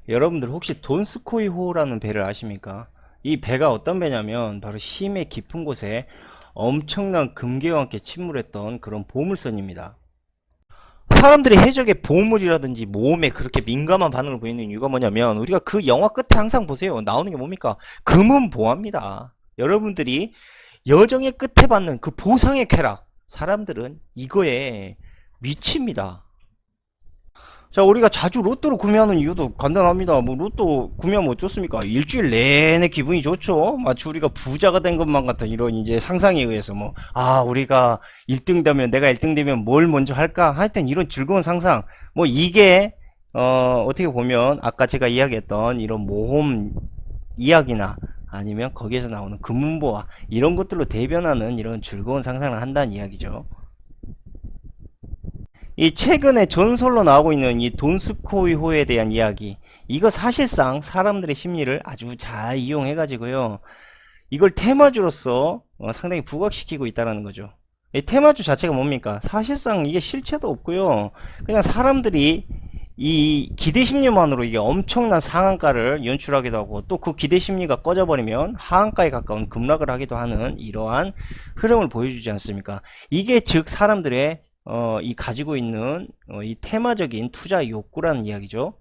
여러분들 혹시 돈스코이호라는 배를 아십니까? 이 배가 어떤 배냐면 바로 심해 깊은 곳에 엄청난 금괴와 함께 침몰했던 그런 보물선입니다. 사람들이 해적의 보물이라든지 모험에 그렇게 민감한 반응을 보이는 이유가 뭐냐면 우리가 그 영화 끝에 항상 보세요. 나오는 게 뭡니까? 금은보화입니다. 여러분들이 여정의 끝에 받는 그 보상의 쾌락, 사람들은 이거에 미칩니다. 자, 우리가 자주 로또를 구매하는 이유도 간단합니다. 뭐 로또 구매하면 어쩌습니까? 일주일 내내 기분이 좋죠. 마치 우리가 부자가 된 것만 같은 이런 이제 상상에 의해서 뭐, 아, 우리가 1등 되면, 내가 1등 되면 뭘 먼저 할까? 하여튼 이런 즐거운 상상. 뭐 이게 어떻게 보면 아까 제가 이야기했던 이런 모험 이야기나 아니면 거기에서 나오는 금문보화 이런 것들로 대변하는 이런 즐거운 상상을 한다는 이야기죠. 이 최근에 전설로 나오고 있는 이 돈스코이호에 대한 이야기, 이거 사실상 사람들의 심리를 아주 잘 이용해 가지고요 이걸 테마주로서 상당히 부각시키고 있다는 거죠. 이 테마주 자체가 뭡니까? 사실상 이게 실체도 없고요 그냥 사람들이 이 기대심리만으로 이게 엄청난 상한가를 연출하기도 하고 또 그 기대심리가 꺼져버리면 하한가에 가까운 급락을 하기도 하는 이러한 흐름을 보여주지 않습니까? 이게 즉 사람들의 이 가지고 있는 이 테마적인 투자 욕구라는 이야기죠.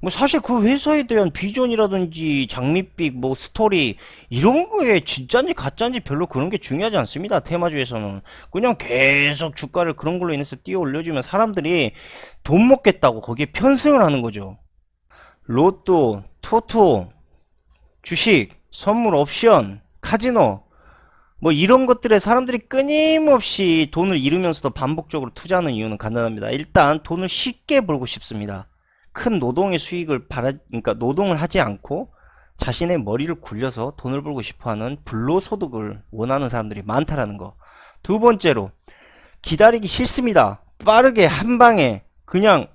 뭐 사실 그 회사에 대한 비전이라든지 장밋빛 뭐 스토리 이런 거에 진짜인지 가짜인지 별로 그런 게 중요하지 않습니다. 테마주에서는 그냥 계속 주가를 그런 걸로 인해서 띄워 올려주면 사람들이 돈 먹겠다고 거기에 편승을 하는 거죠. 로또, 토토, 주식, 선물 옵션, 카지노 뭐 이런 것들에 사람들이 끊임없이 돈을 잃으면서도 반복적으로 투자하는 이유는 간단합니다. 일단 돈을 쉽게 벌고 싶습니다. 큰 노동의 수익을 그러니까 노동을 하지 않고 자신의 머리를 굴려서 돈을 벌고 싶어하는 불로소득을 원하는 사람들이 많다라는 거. 두 번째로 기다리기 싫습니다. 빠르게 한 방에 그냥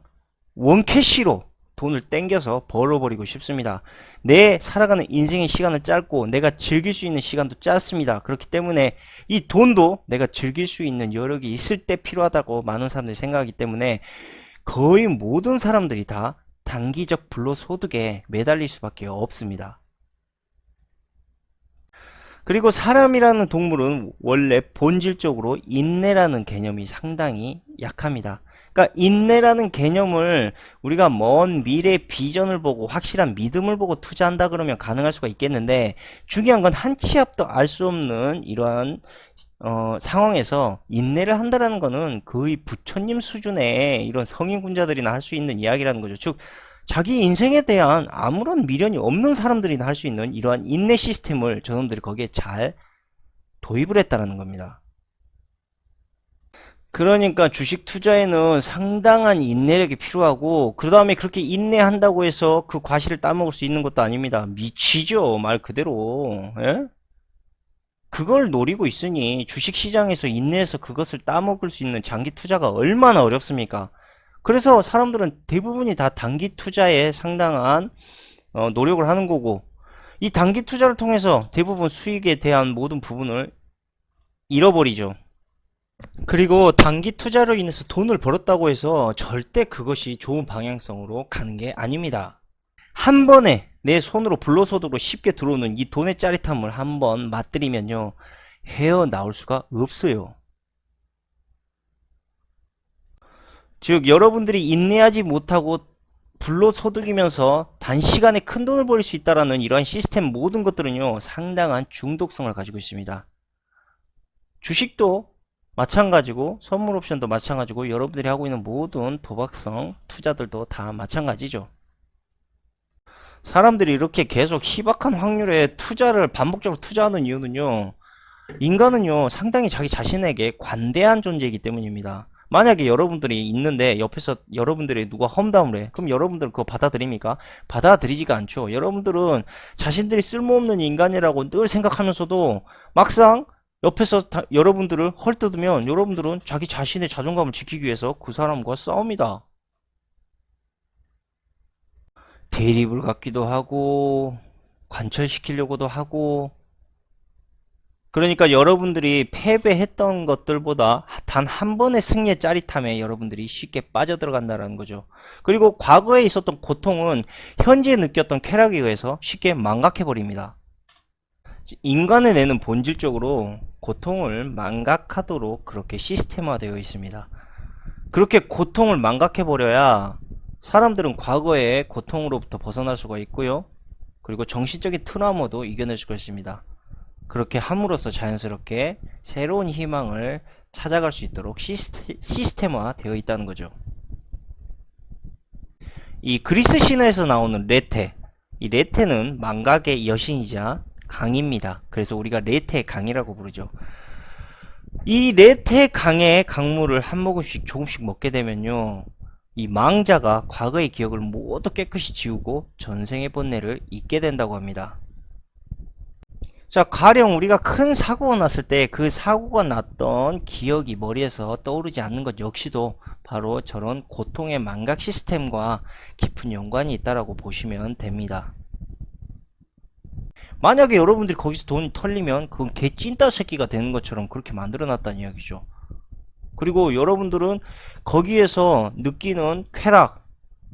원캐시로 돈을 땡겨서 벌어버리고 싶습니다. 내 살아가는 인생의 시간을 짧고 내가 즐길 수 있는 시간도 짧습니다. 그렇기 때문에 이 돈도 내가 즐길 수 있는 여력이 있을 때 필요하다고 많은 사람들이 생각하기 때문에 거의 모든 사람들이 다 단기적 불로소득에 매달릴 수밖에 없습니다. 그리고 사람이라는 동물은 원래 본질적으로 인내라는 개념이 상당히 약합니다. 그러니까 인내라는 개념을 우리가 먼 미래 비전을 보고 확실한 믿음을 보고 투자한다 그러면 가능할 수가 있겠는데 중요한 건 한 치 앞도 알 수 없는 이러한 상황에서 인내를 한다라는 거는 거의 부처님 수준의 이런 성인군자들이나 할 수 있는 이야기라는 거죠. 즉 자기 인생에 대한 아무런 미련이 없는 사람들이나 할 수 있는 이러한 인내 시스템을 저놈들이 거기에 잘 도입을 했다는 겁니다. 그러니까 주식 투자에는 상당한 인내력이 필요하고 그 다음에 그렇게 인내한다고 해서 그 과실을 따먹을 수 있는 것도 아닙니다. 미치죠, 말 그대로. 예? 그걸 노리고 있으니 주식시장에서 인내해서 그것을 따먹을 수 있는 장기 투자가 얼마나 어렵습니까? 그래서 사람들은 대부분이 다 단기 투자에 상당한 노력을 하는 거고 이 단기 투자를 통해서 대부분 수익에 대한 모든 부분을 잃어버리죠. 그리고 단기 투자로 인해서 돈을 벌었다고 해서 절대 그것이 좋은 방향성으로 가는 게 아닙니다. 한 번에 내 손으로 불로소득으로 쉽게 들어오는 이 돈의 짜릿함을 한번 맛들이면요 헤어나올 수가 없어요. 즉 여러분들이 인내하지 못하고 불로소득이면서 단시간에 큰 돈을 벌일 수 있다는 이러한 시스템 모든 것들은요 상당한 중독성을 가지고 있습니다. 주식도 마찬가지고 선물 옵션도 마찬가지고 여러분들이 하고 있는 모든 도박성 투자들도 다 마찬가지죠. 사람들이 이렇게 계속 희박한 확률의 투자를 반복적으로 투자하는 이유는요 인간은요 상당히 자기 자신에게 관대한 존재이기 때문입니다. 만약에 여러분들이 있는데 옆에서 여러분들이 누가 험담을 해 그럼 여러분들은 그거 받아들입니까? 받아들이지가 않죠. 여러분들은 자신들이 쓸모없는 인간이라고 늘 생각하면서도 막상 옆에서 여러분들을 헐뜯으면 여러분들은 자기 자신의 자존감을 지키기 위해서 그 사람과 싸웁니다. 대립을 갖기도 하고 관철시키려고도 하고 그러니까 여러분들이 패배했던 것들보다 단 한 번의 승리의 짜릿함에 여러분들이 쉽게 빠져들어간다는 거죠. 그리고 과거에 있었던 고통은 현재 느꼈던 쾌락에 의해서 쉽게 망각해버립니다. 인간의 뇌는 본질적으로 고통을 망각하도록 그렇게 시스템화되어 있습니다. 그렇게 고통을 망각해버려야 사람들은 과거의 고통으로부터 벗어날 수가 있고요. 그리고 정신적인 트라우마도 이겨낼 수가 있습니다. 그렇게 함으로써 자연스럽게 새로운 희망을 찾아갈 수 있도록 시스템화 되어 있다는 거죠. 이 그리스 신화에서 나오는 레테, 이 레테는 망각의 여신이자 강입니다. 그래서 우리가 레테 강이라고 부르죠. 이 레테 강의 강물을 한 모금씩 조금씩 먹게 되면요, 이 망자가 과거의 기억을 모두 깨끗이 지우고 전생의 번뇌를 잊게 된다고 합니다. 자, 가령 우리가 큰 사고가 났을 때 그 사고가 났던 기억이 머리에서 떠오르지 않는 것 역시도 바로 저런 고통의 망각 시스템과 깊은 연관이 있다고 보시면 됩니다. 만약에 여러분들이 거기서 돈이 털리면 그건 개 찐따 새끼가 되는 것처럼 그렇게 만들어 놨다는 이야기죠. 그리고 여러분들은 거기에서 느끼는 쾌락,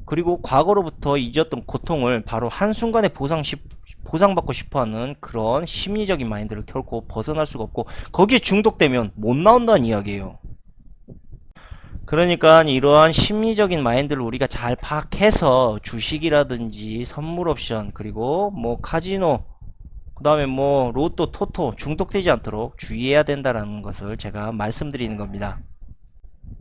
그리고 과거로부터 잊었던 고통을 바로 한순간에 보상받고 싶어하는 그런 심리적인 마인드를 결코 벗어날 수가 없고, 거기에 중독되면 못 나온다는 이야기예요. 그러니까 이러한 심리적인 마인드를 우리가 잘 파악해서 주식이라든지 선물 옵션, 그리고 뭐 카지노, 그 다음에 뭐 로또, 토토 중독되지 않도록 주의해야 된다는 것을 제가 말씀드리는 겁니다.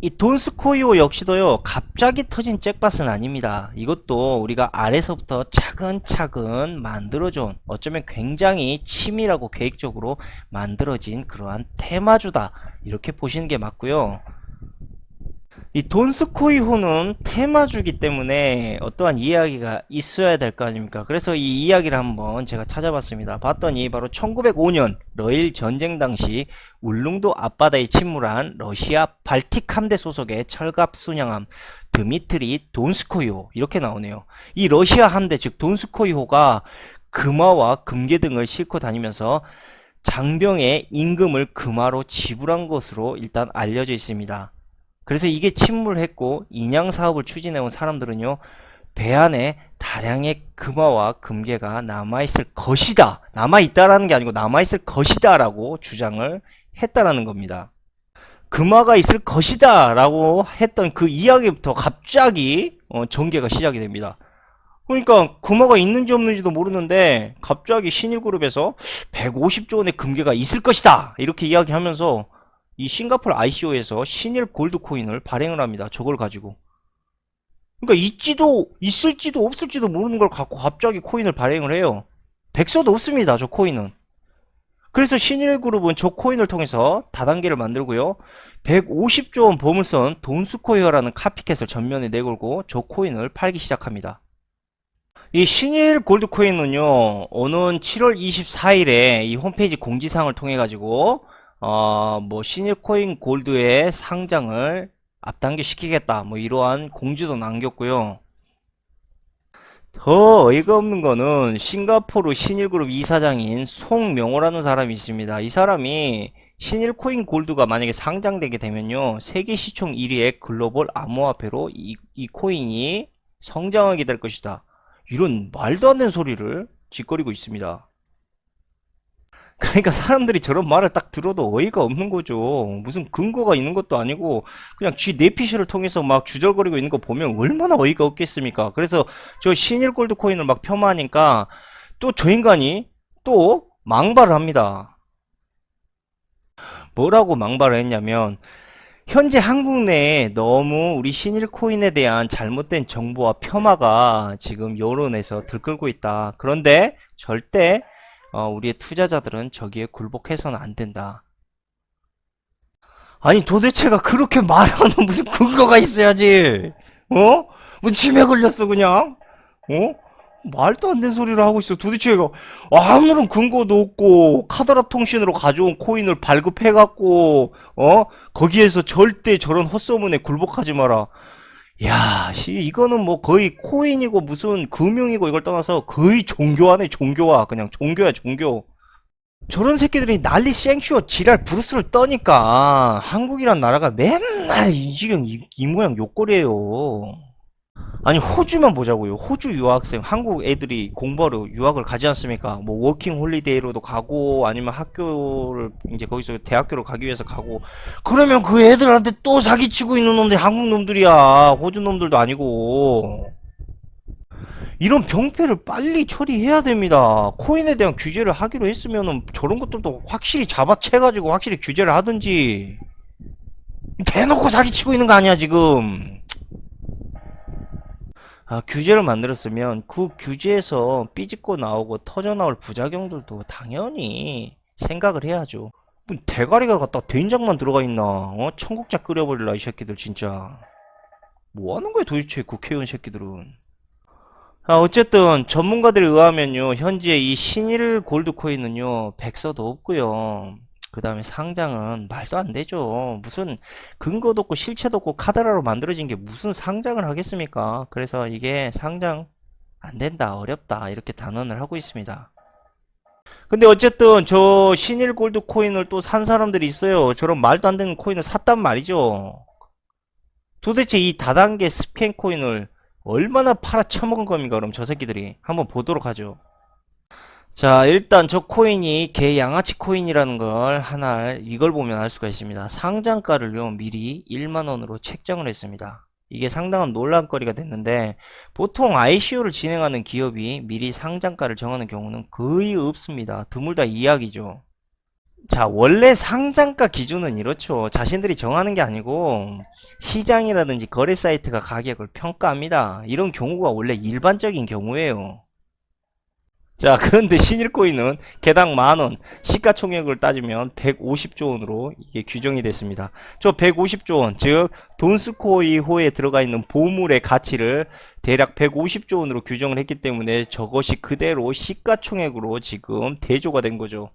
이 돈스코이오 역시도요, 갑자기 터진 잭팟은 아닙니다. 이것도 우리가 아래서부터 차근차근 만들어준, 어쩌면 굉장히 치밀하고 계획적으로 만들어진 그러한 테마주다, 이렇게 보시는 게 맞고요. 이 돈스코이호는 테마주기 때문에 어떠한 이야기가 있어야 될 거 아닙니까? 그래서 이 이야기를 한번 제가 찾아봤습니다. 봤더니 바로 1905년 러일 전쟁 당시 울릉도 앞바다에 침몰한 러시아 발틱 함대 소속의 철갑 순양함 드미트리 돈스코이호, 이렇게 나오네요. 이 러시아 함대, 즉 돈스코이호가 금화와 금괴 등을 싣고 다니면서 장병의 임금을 금화로 지불한 것으로 일단 알려져 있습니다. 그래서 이게 침몰했고 인양 사업을 추진해온 사람들은요, 배 안에 다량의 금화와 금괴가 남아있을 것이다, 남아있다라는 게 아니고 남아있을 것이다 라고 주장을 했다라는 겁니다. 금화가 있을 것이다 라고 했던 그 이야기부터 갑자기 전개가 시작이 됩니다. 그러니까 금화가 있는지 없는지도 모르는데 갑자기 신일그룹에서 150조 원의 금괴가 있을 것이다 이렇게 이야기하면서 이 싱가포르 ICO에서 신일 골드 코인을 발행을 합니다. 저걸 가지고. 그러니까 있을지도 없을지도 모르는 걸 갖고 갑자기 코인을 발행을 해요. 백서도 없습니다. 저 코인은. 그래서 신일그룹은 저 코인을 통해서 다단계를 만들고요, 150조 원 보물선 돈스코이어라는 카피캣을 전면에 내걸고 저 코인을 팔기 시작합니다. 이 신일 골드 코인은요, 오는 7월 24일에 이 홈페이지 공지사항을 통해 가지고 뭐 신일코인 골드의 상장을 앞당겨 시키겠다, 뭐 이러한 공지도 남겼고요. 더 어이가 없는 거는 싱가포르 신일그룹 이사장인 송명호라는 사람이 있습니다. 이 사람이 신일코인 골드가 만약에 상장되게 되면요, 세계 시총 1위의 글로벌 암호화폐로 이 코인이 성장하게 될 것이다, 이런 말도 안 되는 소리를 짓거리고 있습니다. 그러니까 사람들이 저런 말을 딱 들어도 어이가 없는 거죠. 무슨 근거가 있는 것도 아니고 그냥 쥐 내피셜을 통해서 막 주절거리고 있는 거 보면 얼마나 어이가 없겠습니까? 그래서 저 신일 골드 코인을 막 폄하하니까 또 저 인간이 또 망발을 합니다. 뭐라고 망발을 했냐면, 현재 한국 내에 너무 우리 신일 코인에 대한 잘못된 정보와 폄하가 지금 여론에서 들끓고 있다. 그런데 절대 우리의 투자자들은 저기에 굴복해서는 안 된다. 아니 도대체가 그렇게 말하는 무슨 근거가 있어야지. 뭐 치매 걸렸어 그냥? 말도 안 되는 소리를 하고 있어. 도대체 이거 아무런 근거도 없고 카더라 통신으로 가져온 코인을 발급해갖고 거기에서 절대 저런 헛소문에 굴복하지 마라. 야, 이거는 뭐 거의 코인이고 무슨 금융이고 이걸 떠나서 거의 종교화네, 종교화. 그냥 종교야, 종교. 저런 새끼들이 난리 쌩쇼 지랄 브루스를 떠니까 한국이란 나라가 맨날 이 지경 이 모양 욕거리에요. 아니 호주만 보자고요. 호주 유학생 한국 애들이 공부하러 유학을 가지 않습니까? 뭐 워킹 홀리데이로도 가고 아니면 학교를 이제 거기서 대학교를 가기 위해서 가고 그러면 그 애들한테 또 사기치고 있는 놈들이 한국 놈들이야. 호주 놈들도 아니고. 이런 병폐를 빨리 처리해야 됩니다. 코인에 대한 규제를 하기로 했으면은 저런 것들도 확실히 잡아채가지고 확실히 규제를 하든지. 대놓고 사기치고 있는 거 아니야 지금. 규제를 만들었으면 그 규제에서 삐집고 나오고 터져 나올 부작용들도 당연히 생각을 해야죠. 뭐 대가리가 갖다 된장만 들어가 있나? 청국장 끓여버릴라 이 새끼들 진짜. 뭐 하는 거야 도대체 국회의원 새끼들은. 어쨌든 전문가들에 의하면요 현재 이 신일 골드코인은요 백서도 없고요 그 다음에 상장은 말도 안 되죠. 무슨 근거도 없고 실체도 없고 카드라로 만들어진 게 무슨 상장을 하겠습니까. 그래서 이게 상장 안 된다 어렵다 이렇게 단언을 하고 있습니다. 근데 어쨌든 저 신일 골드 코인을 또 산 사람들이 있어요. 저런 말도 안 되는 코인을 샀단 말이죠. 도대체 이 다단계 스캔 코인을 얼마나 팔아 처먹은 겁니까? 그럼 저 새끼들이 한번 보도록 하죠. 자 일단 저 코인이 개 양아치 코인이라는 걸 하나 이걸 보면 알 수가 있습니다. 상장가를요 미리 1만원으로 책정을 했습니다. 이게 상당한 논란거리가 됐는데 보통 ICO를 진행하는 기업이 미리 상장가를 정하는 경우는 거의 없습니다. 드물다 이야기죠. 자 원래 상장가 기준은 이렇죠. 자신들이 정하는 게 아니고 시장이라든지 거래 사이트가 가격을 평가합니다. 이런 경우가 원래 일반적인 경우예요. 자 그런데 신일코인은 개당 만원 시가총액을 따지면 150조 원으로 이게 규정이 됐습니다. 저 150조 원 즉 돈스코이호에 들어가 있는 보물의 가치를 대략 150조 원으로 규정을 했기 때문에 저것이 그대로 시가총액으로 지금 대조가 된 거죠.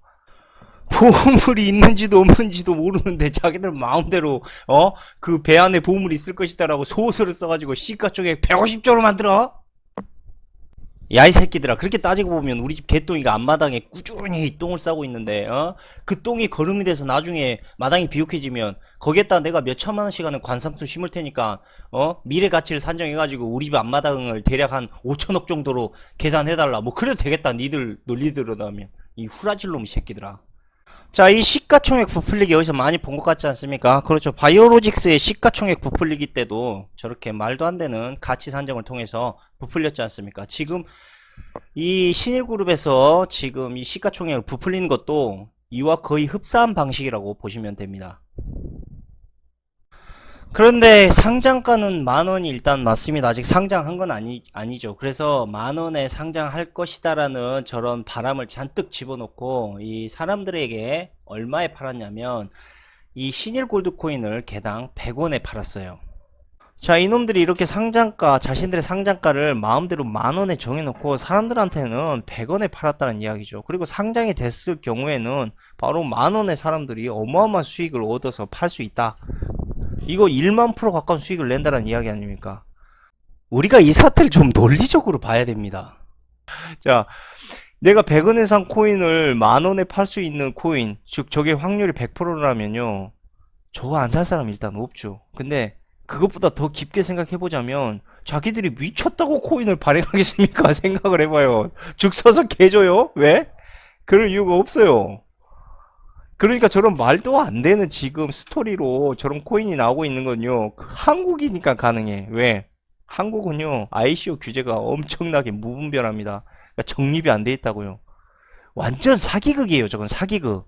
보물이 있는지도 없는지도 모르는데 자기들 마음대로 그 배 안에 보물이 있을 것이다 라고 소설을 써가지고 시가총액 150조로 만들어? 야 이 새끼들아 그렇게 따지고 보면 우리 집 개똥이가 앞마당에 꾸준히 똥을 싸고 있는데 그 똥이 거름이 돼서 나중에 마당이 비옥해지면 거기에다 내가 몇 천만원씩 하는 관상수 심을 테니까 미래 가치를 산정해가지고 우리 집 앞마당을 대략 한 5천억 정도로 계산해달라 뭐 그래도 되겠다 니들 논리대로라면 이 후라질 놈 새끼들아. 자, 이 시가총액 부풀리기 여기서 많이 본 것 같지 않습니까? 그렇죠. 바이오로직스의 시가총액 부풀리기 때도 저렇게 말도 안 되는 가치 산정을 통해서 부풀렸지 않습니까? 지금 이 신일그룹에서 지금 이 시가총액을 부풀리는 것도 이와 거의 흡사한 방식이라고 보시면 됩니다. 그런데 상장가는 만원이 일단 맞습니다. 아직 상장한 건 아니죠. 그래서 만원에 상장할 것이다라는 저런 바람을 잔뜩 집어넣고 이 사람들에게 얼마에 팔았냐면 이 신일 골드 코인을 개당 100원에 팔았어요. 자 이놈들이 이렇게 상장가 자신들의 상장가를 마음대로 만원에 정해놓고 사람들한테는 100원에 팔았다는 이야기죠. 그리고 상장이 됐을 경우에는 바로 만원에 사람들이 어마어마한 수익을 얻어서 팔 수 있다. 이거 1만 프로 가까운 수익을 낸다는 이야기 아닙니까? 우리가 이 사태를 좀 논리적으로 봐야 됩니다. 자, 내가 100원에 산 코인을 만원에 팔 수 있는 코인, 즉 저게 확률이 100%라면요 저거 안 살 사람 일단 없죠. 근데 그것보다 더 깊게 생각해보자면 자기들이 미쳤다고 코인을 발행하겠습니까? 생각을 해봐요. 죽 서서 개줘요? 왜? 그럴 이유가 없어요. 그러니까 저런 말도 안 되는 지금 스토리로 저런 코인이 나오고 있는 건요 한국이니까 가능해. 왜? 한국은요 ICO 규제가 엄청나게 무분별합니다. 그러니까 정립이 안 돼 있다고요. 완전 사기극이에요. 저건 사기극.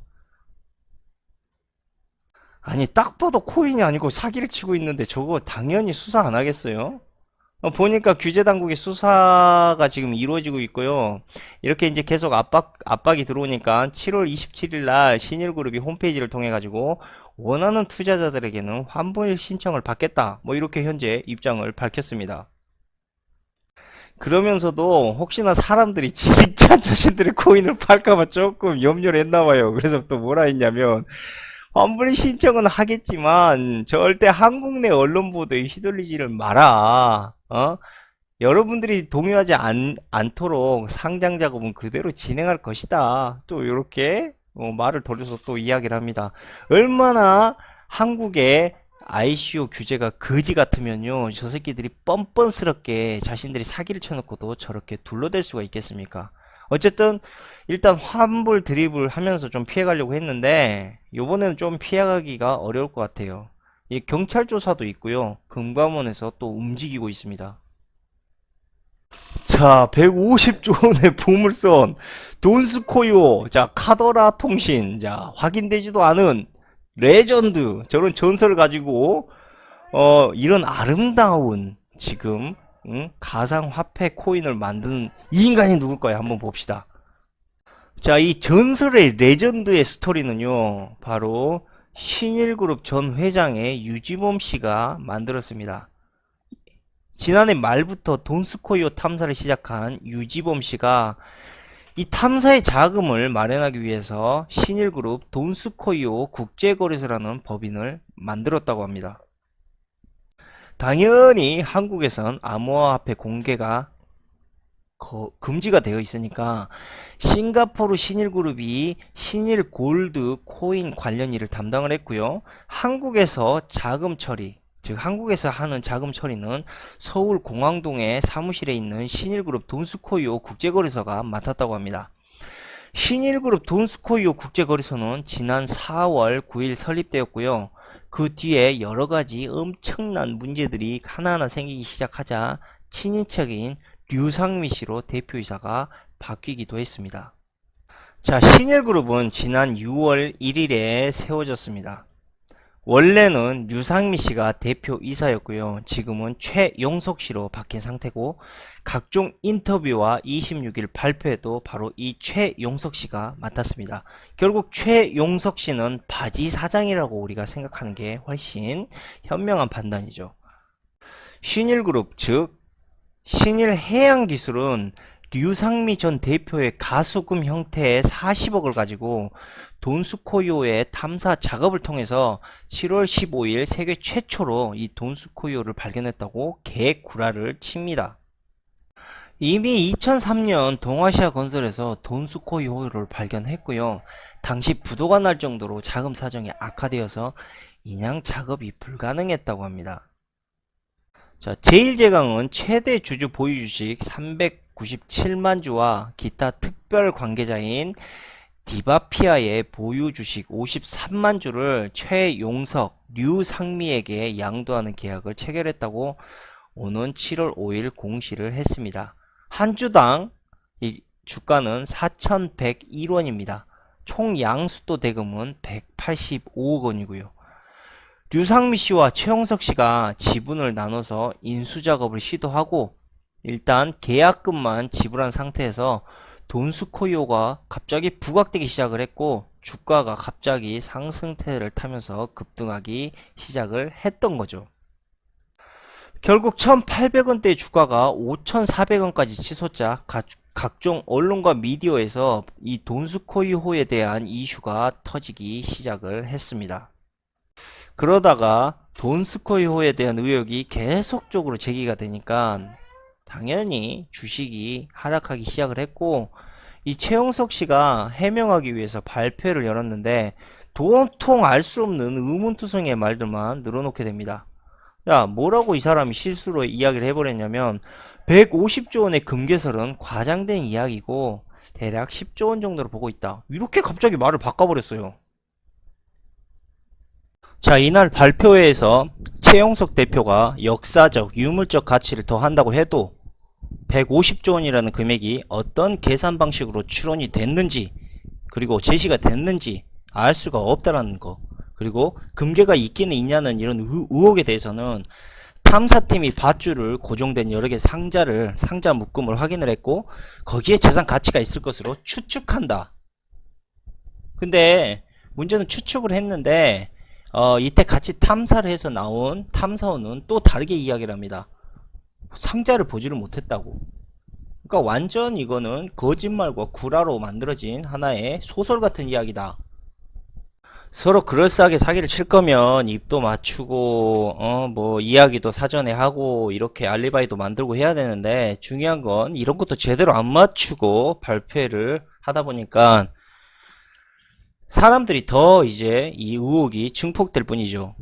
아니 딱 봐도 코인이 아니고 사기를 치고 있는데 저거 당연히 수사 안 하겠어요? 보니까 규제 당국의 수사가 지금 이루어지고 있고요. 이렇게 이제 계속 압박이 들어오니까 7월 27일 날 신일그룹이 홈페이지를 통해 가지고 원하는 투자자들에게는 환불 신청을 받겠다. 뭐 이렇게 현재 입장을 밝혔습니다. 그러면서도 혹시나 사람들이 진짜 자신들의 코인을 팔까봐 조금 염려를 했나봐요. 그래서 또 뭐라 했냐면 환불 신청은 하겠지만 절대 한국 내 언론 보도에 휘둘리지를 마라. 여러분들이 동요하지 않도록 상장 작업은 그대로 진행할 것이다. 또 이렇게 말을 돌려서 또 이야기를 합니다. 얼마나 한국의 ICO 규제가 거지 같으면요, 저 새끼들이 뻔뻔스럽게 자신들이 사기를 쳐놓고도 저렇게 둘러댈 수가 있겠습니까? 어쨌든 일단 환불 드립을 하면서 좀 피해가려고 했는데 요번에는 좀 피해가기가 어려울 것 같아요. 이 경찰 조사도 있고요, 금감원에서 또 움직이고 있습니다. 자, 150조 원의 보물선 돈스코이오, 자, 카더라 통신, 자, 확인되지도 않은 레전드, 저런 전설을 가지고 이런 아름다운 지금 가상화폐 코인을 만드는 이 인간이 누굴까요? 한번 봅시다. 자, 이 전설의 레전드의 스토리는요, 바로 신일그룹 전 회장의 유지범 씨가 만들었습니다. 지난해 말부터 돈스코이오 탐사를 시작한 유지범 씨가 이 탐사의 자금을 마련하기 위해서 신일그룹 돈스코이오 국제거래소라는 법인을 만들었다고 합니다. 당연히 한국에선 암호화폐 공개가 금지가 되어 있으니까 싱가포르 신일그룹이 신일골드 코인 관련 일을 담당을 했고요. 한국에서 자금 처리, 즉 한국에서 하는 자금 처리는 서울 공항동에 사무실에 있는 신일그룹 돈스코이오 국제거래소가 맡았다고 합니다. 신일그룹 돈스코이오 국제거래소는 지난 4월 9일 설립되었고요. 그 뒤에 여러가지 엄청난 문제들이 하나하나 생기기 시작하자 친인척인 류상미 씨로 대표이사가 바뀌기도 했습니다. 자, 신일그룹은 지난 6월 1일에 세워졌습니다. 원래는 류상미 씨가 대표이사였고요. 지금은 최용석 씨로 바뀐 상태고, 각종 인터뷰와 26일 발표에도 바로 이 최용석 씨가 맡았습니다. 결국 최용석 씨는 바지 사장이라고 우리가 생각하는 게 훨씬 현명한 판단이죠. 신일그룹, 즉 신일해양기술은 류상미 전 대표의 가수금 형태의 40억을 가지고 돈스코이오의 탐사 작업을 통해서 7월 15일 세계 최초로 이 돈스코이오를 발견했다고 개구라를 칩니다. 이미 2003년 동아시아 건설에서 돈스코이오를 발견했고요. 당시 부도가 날 정도로 자금 사정이 악화되어서 인양 작업이 불가능했다고 합니다. 자, 제1제강은 최대 주주 보유 주식 397만 주와 기타 특별 관계자인 디바피아의 보유 주식 53만 주를 최용석, 류상미에게 양도하는 계약을 체결했다고 오는 7월 5일 공시를 했습니다. 한 주당 이 주가는 4,101원입니다. 총 양수도 대금은 185억 원이고요. 류상미 씨와 최용석 씨가 지분을 나눠서 인수 작업을 시도하고 일단 계약금만 지불한 상태에서 돈스코이오가 갑자기 부각되기 시작을 했고 주가가 갑자기 상승세를 타면서 급등하기 시작을 했던 거죠. 결국 1,800원대의 주가가 5,400원까지 치솟자 각종 언론과 미디어에서 이 돈스코이오에 대한 이슈가 터지기 시작을 했습니다. 그러다가 돈스코이오에 대한 의혹이 계속적으로 제기가 되니까 당연히 주식이 하락하기 시작을 했고, 이 최용석 씨가 해명하기 위해서 발표를 열었는데 도통 알 수 없는 의문투성의 말들만 늘어놓게 됩니다. 야, 뭐라고 이 사람이 실수로 이야기를 해버렸냐면 150조 원의 금괴설은 과장된 이야기고 대략 10조 원 정도로 보고 있다, 이렇게 갑자기 말을 바꿔버렸어요. 자, 이날 발표회에서 최용석 대표가 역사적, 유물적 가치를 더한다고 해도 150조 원이라는 금액이 어떤 계산 방식으로 추론이 됐는지, 그리고 제시가 됐는지 알 수가 없다라는 거, 그리고 금괴가 있기는 있냐는 이런 의혹에 대해서는 탐사팀이 밧줄을 고정된 여러 개 상자 묶음을 확인을 했고 거기에 재산 가치가 있을 것으로 추측한다. 근데 문제는 추측을 했는데 이때 같이 탐사를 해서 나온 탐사원은 또 다르게 이야기를 합니다. 상자를 보지를 못했다고. 그러니까 완전 이거는 거짓말과 구라로 만들어진 하나의 소설 같은 이야기다. 서로 그럴싸하게 사기를 칠 거면 입도 맞추고 뭐 이야기도 사전에 하고 이렇게 알리바이도 만들고 해야 되는데, 중요한 건 이런 것도 제대로 안 맞추고 발표를 하다 보니까 사람들이 더 이제 이 의혹이 증폭될 뿐이죠.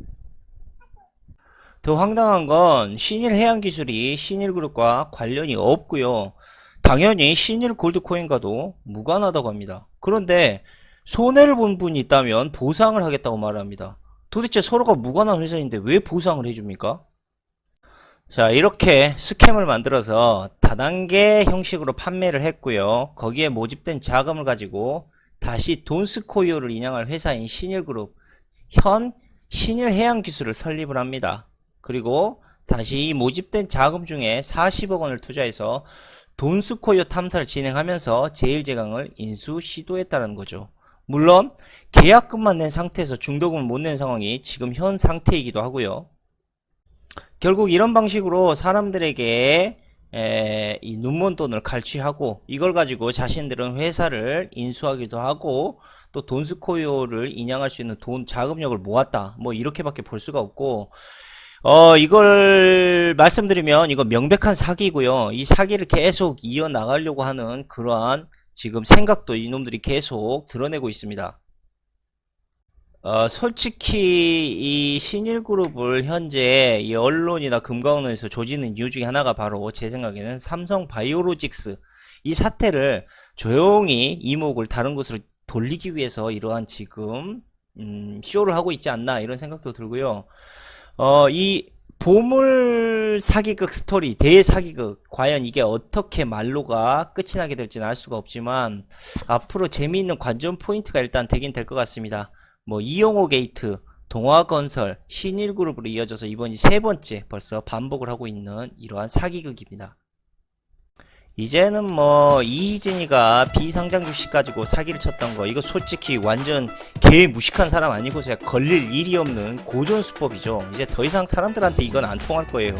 더 황당한 건 신일해양기술이 신일그룹과 관련이 없고요. 당연히 신일 골드코인과도 무관하다고 합니다. 그런데 손해를 본 분이 있다면 보상을 하겠다고 말합니다. 도대체 서로가 무관한 회사인데 왜 보상을 해줍니까? 자, 이렇게 스캠을 만들어서 다단계 형식으로 판매를 했고요. 거기에 모집된 자금을 가지고 다시 돈스코이오를 인양할 회사인 신일그룹, 현 신일해양기술을 설립을 합니다. 그리고 다시 이 모집된 자금 중에 40억 원을 투자해서 돈스코이오 탐사를 진행하면서 제1제강을 인수 시도했다는 거죠. 물론 계약금만 낸 상태에서 중도금을 못 낸 상황이 지금 현 상태이기도 하고요. 결국 이런 방식으로 사람들에게 이 눈먼 돈을 갈취하고 이걸 가지고 자신들은 회사를 인수하기도 하고 또 돈스코이오를 인양할 수 있는 돈 자금력을 모았다, 뭐 이렇게밖에 볼 수가 없고, 이걸 말씀드리면 이거 명백한 사기고요. 이 사기를 계속 이어나가려고 하는 그러한 지금 생각도 이놈들이 계속 드러내고 있습니다. 솔직히 이 신일그룹을 현재 이 언론이나 금감원에서 조지는 이유 중에 하나가 바로 제 생각에는 삼성바이오로직스 이 사태를 조용히 이목을 다른 곳으로 돌리기 위해서 이러한 지금 쇼를 하고 있지 않나 이런 생각도 들고요. 이 보물 사기극 스토리, 대사기극, 과연 이게 어떻게 말로가 끝이 나게 될지는 알 수가 없지만 앞으로 재미있는 관전 포인트가 일단 되긴 될 것 같습니다. 뭐 이용호 게이트, 동화건설, 신일그룹으로 이어져서 이번이 세 번째 벌써 반복을 하고 있는 이러한 사기극입니다. 이제는 뭐 이희진이가 비상장 주식 가지고 사기를 쳤던 거 이거 솔직히 완전 개무식한 사람 아니고서야 걸릴 일이 없는 고전수법이죠. 이제 더 이상 사람들한테 이건 안 통할 거예요.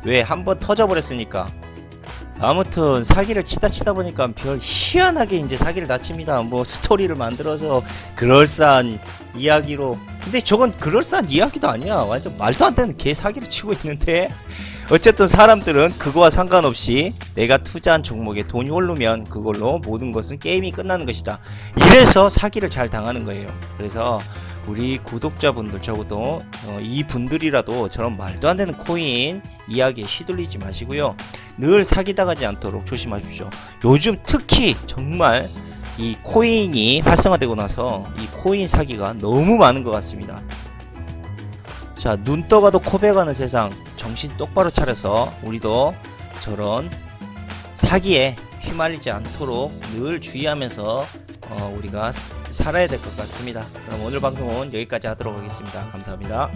왜? 한번 터져버렸으니까. 아무튼 사기를 치다 보니까 별 희한하게 이제 사기를 다 칩니다. 뭐 스토리를 만들어서 그럴싸한 이야기로, 근데 저건 그럴싸한 이야기도 아니야. 완전 말도 안 되는 개 사기를 치고 있는데 어쨌든 사람들은 그거와 상관없이 내가 투자한 종목에 돈이 오르면 그걸로 모든 것은 게임이 끝나는 것이다. 이래서 사기를 잘 당하는 거예요. 그래서 우리 구독자분들 적어도 이분들이라도 저런 말도 안 되는 코인 이야기에 시들리지 마시고요. 늘 사기당하지 않도록 조심하십시오. 요즘 특히 정말 이 코인이 활성화되고 나서 이 코인 사기가 너무 많은 것 같습니다. 자, 눈 떠가도 코베가는 세상 정신 똑바로 차려서 우리도 저런 사기에 휘말리지 않도록 늘 주의하면서 우리가 살아야 될 것 같습니다. 그럼 오늘 방송은 여기까지 하도록 하겠습니다. 감사합니다.